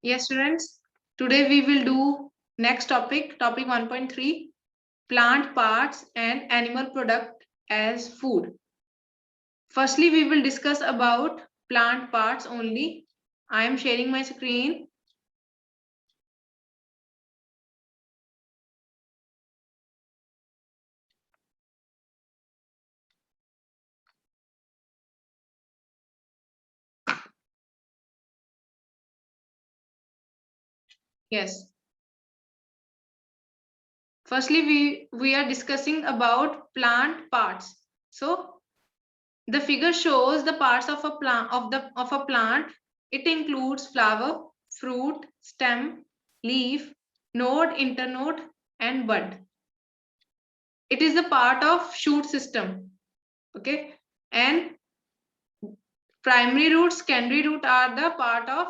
Yes, students. Today we will do next topic, topic 1.3, plant parts and animal product as food. Firstly, we will discuss about plant parts only. I am sharing my screen. Yes. Firstly, we are discussing about plant parts. So the figure shows the parts of a plant of a plant. It includes flower, fruit, stem, leaf, node, internode, and bud. It is the part of shoot system. Okay, and primary root, secondary root are the part of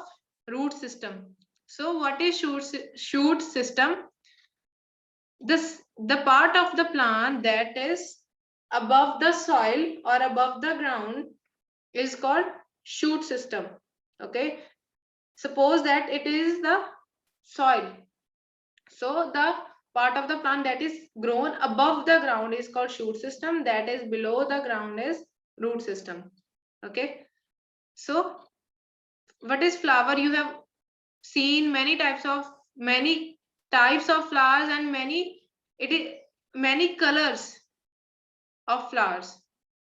root system. So what is shoot system? The part of the plant that is above the soil or above the ground is called shoot system. Okay, suppose that it is the soil, so the part of the plant that is grown above the ground is called shoot system, that is below the ground is root system. Okay, so what is flower? You have seen many types of flowers and many colors of flowers.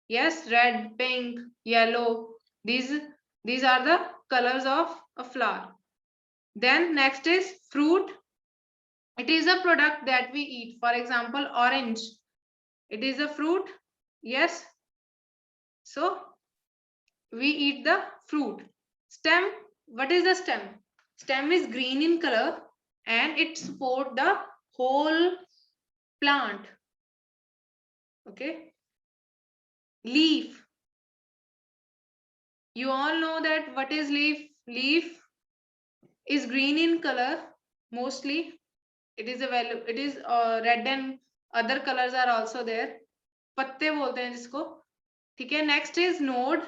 Yes, red, pink, yellow. These are the colors of a flower. Then next is fruit. It is a product that we eat. For example, orange. It is a fruit. Yes. So we eat the fruit. Stem. What is the stem? Stem is green in color and it supports the whole plant. Okay. Leaf. You all know that what is leaf? Leaf is green in color mostly. It is red and other colors are also there. पत्ते बोलते हैं जिसको. ठीक है. Next is node.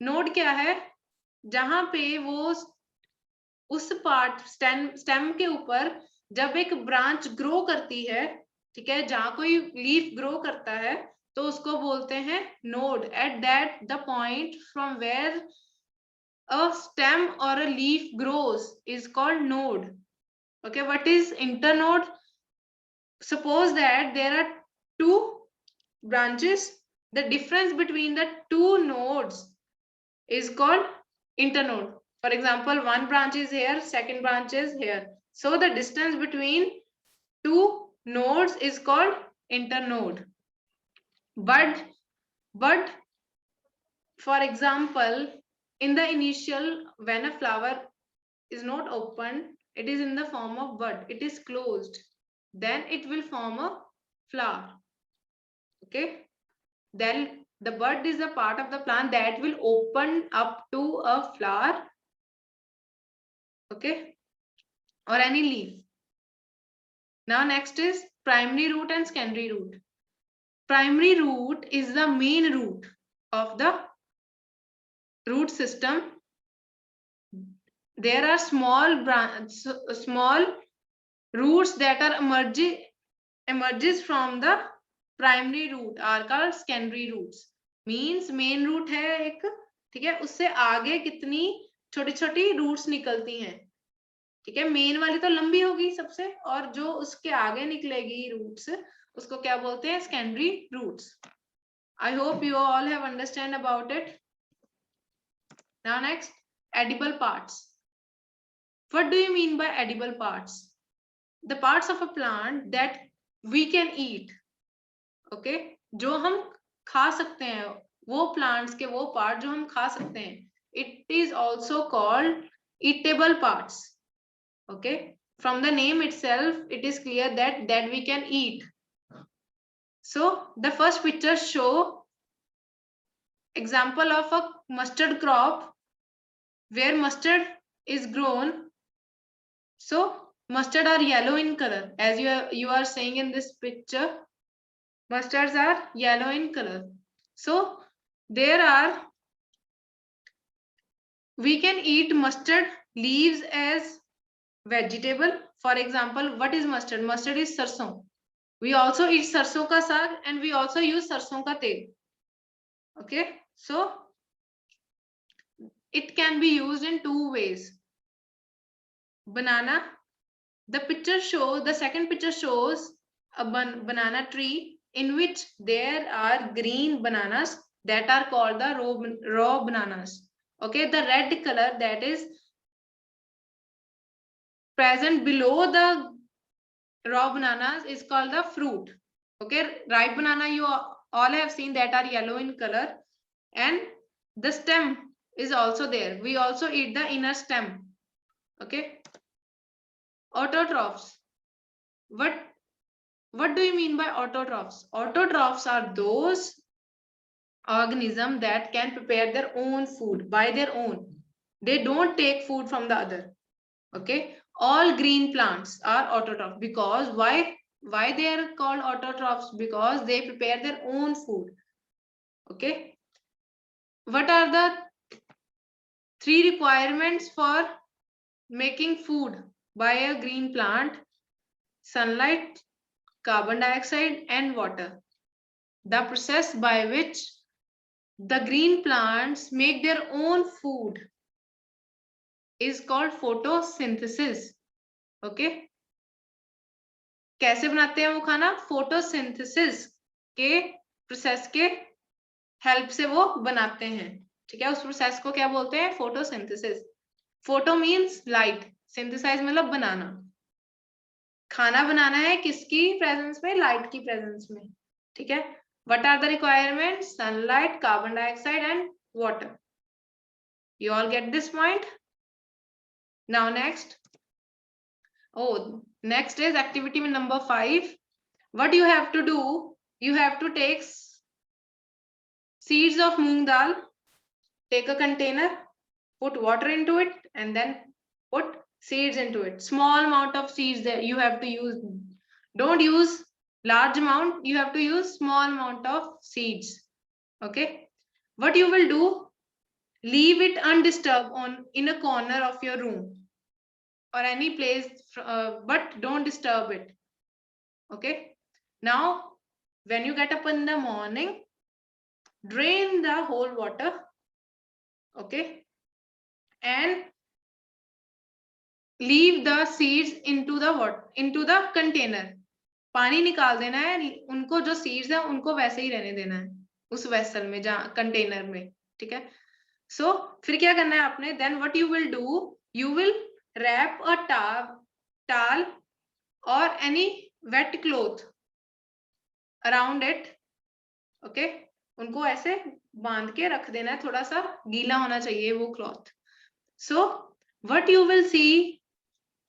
Node क्या है? जहां पे वो उस पार्ट स्टेम के ऊपर जब एक ब्रांच ग्रो करती है, ठीक है, जहां कोई लीफ ग्रो करता है तो उसको बोलते हैं node. At that the point from where a stem or a leaf grows is called node. Okay, what is internode? Suppose that there are two branches, the difference between the two nodes is called internode. For example, one branch is here, second branch is here, so the distance between two nodes is called internode. But for example, in the initial, when a flower is not open, it is in the form of bud, it is closed, then it will form a flower. Okay, then the bud is a part of the plant that will open up to a flower. Okay, or any leaf. Now next is primary root and secondary root. Primary root is the main root of the root system. There are small roots that are emerges from the primary root are called secondary roots. Means main root है एक, ठीक है, उससे आगे कितनी छोटी छोटी roots निकलती हैं. ठीक है, मेन वाली तो लंबी होगी सबसे, और जो उसके आगे निकलेगी रूट्स उसको क्या बोलते हैं? Secondary roots. I hope you all have understand about it. Now next, edible parts. What do you mean by edible parts? The parts of a plant that we can eat. Okay, जो हम खा सकते हैं, वो plants के वो part जो हम खा सकते हैं, it is also called eatable parts. Okay, from the name itself it is clear that we can eat. So the first picture show example of a mustard crop where mustard is grown. So mustard are yellow in color, as you are saying in this picture. Mustards are yellow in color. So we can eat mustard leaves as vegetable. For example, what is mustard? Mustard is sarson. We also eat sarson ka saag and we also use sarson ka tel. Okay, so it can be used in two ways. Banana. The second picture shows a banana tree in which there are green bananas that are called the raw bananas. Okay, the red color that is present below the raw bananas is called the fruit. Okay, ripe banana you all have seen that are yellow in color, and the stem is also there. We also eat the inner stem. Okay, autotrophs. What do you mean by autotrophs? Autotrophs are those organisms that can prepare their own food by their own. They don't take food from the other. Okay, all green plants are autotrophs. Because why they are called autotrophs? Because they prepare their own food. Okay, what are the three requirements for making food by a green plant? Sunlight, carbon dioxide, and water. The process by which the green plants make their own food is called photosynthesis. Okay, कैसे बनाते हैं वो खाना? Photosynthesis के process के help से वो बनाते हैं. ठीक है, उस प्रोसेस को क्या बोलते हैं? Photosynthesis. Photo means light, synthesize मतलब बनाना. खाना बनाना है किसकी प्रेजेंस में? लाइट की प्रेजेंस में. ठीक है, what are the requirements? Sunlight, carbon dioxide and water. You all get this point? Now next. Oh, next is activity number 5. What you have to do? You have to take seeds of moong dal, take a container, put water into it, and then put seeds into it. Small amount of seeds that you have to use. Don't use large amount. You have to use small amount of seeds. Okay. What you will do? Leave it undisturbed in a corner of your room or any place, but don't disturb it. Okay. Now, when you get up in the morning, drain the whole water. Okay. And leave the seeds into the water, into the container. पानी निकाल देना है, उनको जो seeds है उनको वैसे ही रहने देना है उस वेसल में, जहां कंटेनर में. ठीक है. सो फिर क्या करना है आपने? Then what you will do? You will wrap a towel or any wet cloth around it. Okay, उनको ऐसे बांध के रख देना है, थोड़ा सा गीला होना चाहिए वो cloth. So what you will see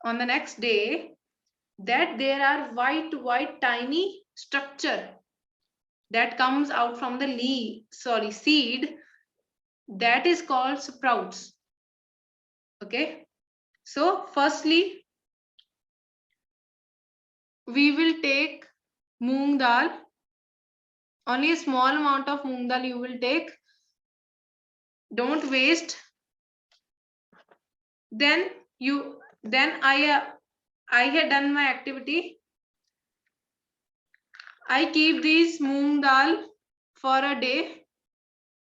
on the next day, that there are white tiny structure that comes out from the seed, that is called sprouts. Okay, so firstly we will take moong dal. Only a small amount of moong dal you will take. Don't waste. Then I had done my activity. I keep these moong dal for a day.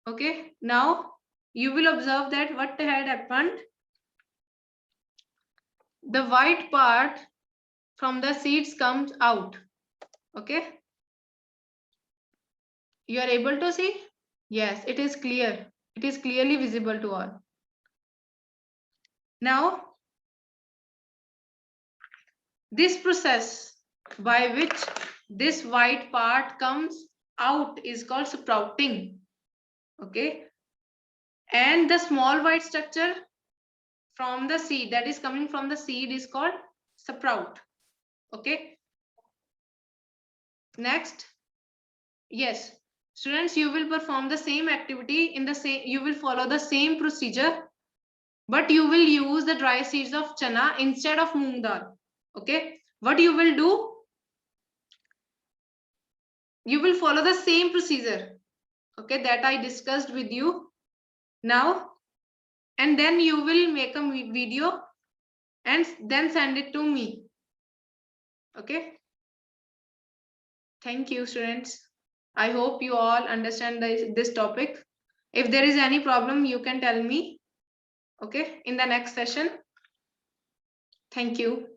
Okay, now you will observe that what had happened. The white part from the seeds comes out. Okay, you are able to see? Yes, it is clear. It is clearly visible to all. Now, this process by which this white part comes out is called sprouting. Okay, and the small white structure from the seed that is coming from the seed is called sprout. Okay, next. Yes, students, you will perform the same activity in the same, you will follow the same procedure, but you will use the dry seeds of chana instead of moong dal. Okay, what you will do? You will follow the same procedure, okay, that I discussed with you. Now and then you will make a video and then send it to me. Okay. Thank you, students. I hope you all understand this topic. If there is any problem, you can tell me, okay, in the next session. Thank you.